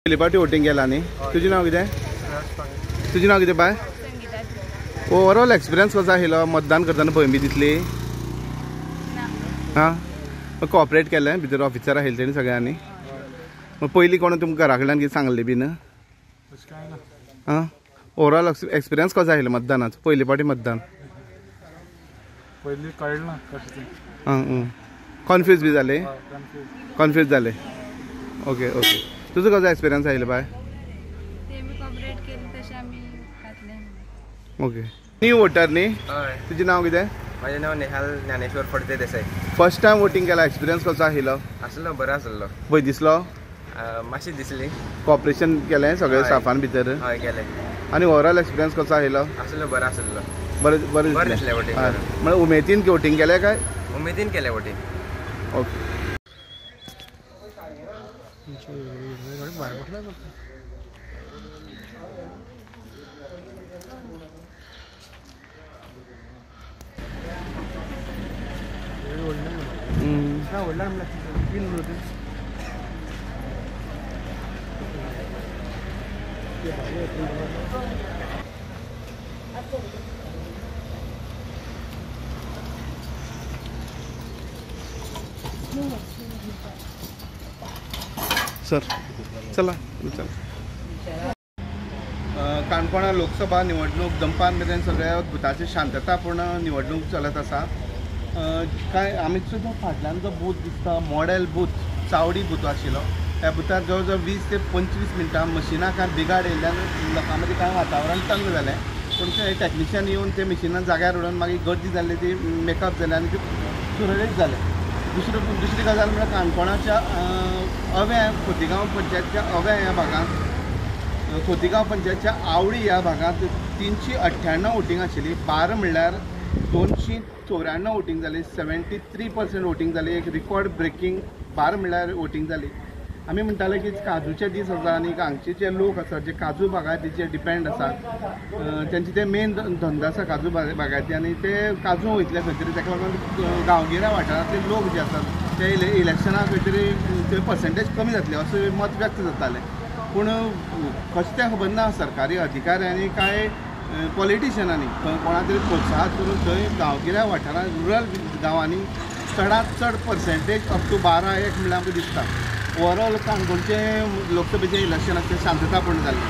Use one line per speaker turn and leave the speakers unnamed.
पयली पावटी वोटींग केला न्ही तुजें नांव कितें तुजें नांव कितें बाय ओवरऑल एक्सपिरियन्स कसो आशिल्लो मतदान करतना भंय बी दिसली हां कॉपरेट केलें भितर ऑफिसर आशिल्ले तेणी सगळ्यांनी पयलीं कोण तुमकां घरा कडल्यान कितें सांगलें बीन हां ओवरऑल एक्सपिरियन्स कसो आशिल्लो मतदानाचो पयली पावटी मतदान
पयलीं कळना
हां कन्फ्यूज बी जाले कन्फ्यूज जाले ओके ओके तुजो कसो एक्सपिरियन्स आशिल्लो बाय ओके न्यू वोटर न्ही तुजें नांव कितें
माझे नाव Nehal Dnyaneshwar Phadte Desai
first time voting केला एक्सपिरियन्स कसो आशिल्लो
आसलो बरो आसलो
भंय दिसलो
मातशी दिसली
कॉपरेशन केलें सगळें स्टाफान भितर
हय केलें
आनी ओवरऑल एक्सपिरियन्स कसो आशिल्लो
आसलो बरो आसलो
बरें बरें
बरें दिसलें वोटींग
म्हळ्यार उमेदीन वोटींग केलें काय
उमेदीन केलें वोटींग
ओके सर चला चला काणकोणा लोकसभा निवडणूक दनपार मेरेन सगळ्या बुथाची शांततापूर्ण निवडणूक चलत आसा काय आमी सुद्दां फाटल्यान जो बूथ दिसता मॉडेल बूथ चावडी बूथ आशिल्लो ह्या बुथार जवळ जवळ 20 ते 25 मिनटां मशिनां काय बिगाड येयल्यान लोकां मदीं काय वातावरण तंग जालें पूण ते टॅक्निशियन येवन ते मशिनां जाग्यार उडोवन मागीर गर्दी जाल्ली ती मेकअप जालें आनी ती सुरळीत जालें दुसरी गजाल म्हळ्यार काणकोणाच्या अव्या खोतीगांव पंचायतच्या अव्या ह्या भागांत खोतीगांव पंचायतच्या आवडी ह्या भागांत 398 वोटींग आशिल्ली 12 म्हणल्यार 294 वोटींग जाली 73% वोटींग जाली एक रिकॉर्ड ब्रेकींग 12 म्हणल्यार वोटींग जाली आमी म्हणटाले की काजूचे दीस आसा आनी हांगचे जे लोक आसा जे काजू बागायतीचेर डिपेंड आसा तेंचे ते मेन धंदो आसा काजू बागायती आनी ते काजू वयतले खंय तरी ताका लागून गांवगिऱ्या वाठारांतले लोक जे आसात ते इलेक्शनाक खंय तरी ते पर्सेंटेज कमी जातले अशें मत व्यक्त जातालें पूण कशें तें खबर ना सरकारी अधिकाऱ्यांनी काय पॉलिटिशियनांनी कोणा तरी प्रोत्साहन करून थंय गांवगिऱ्या वाठारांत रुरल गांवांनी चडांत चड पर्सेंटेज अप टू 12 म्हणल्यार आमकां दिसता ओवरऑल काणकोणचें लोकसभेचें इलेक्शन आसा तें शांततापूर्ण जाल्लें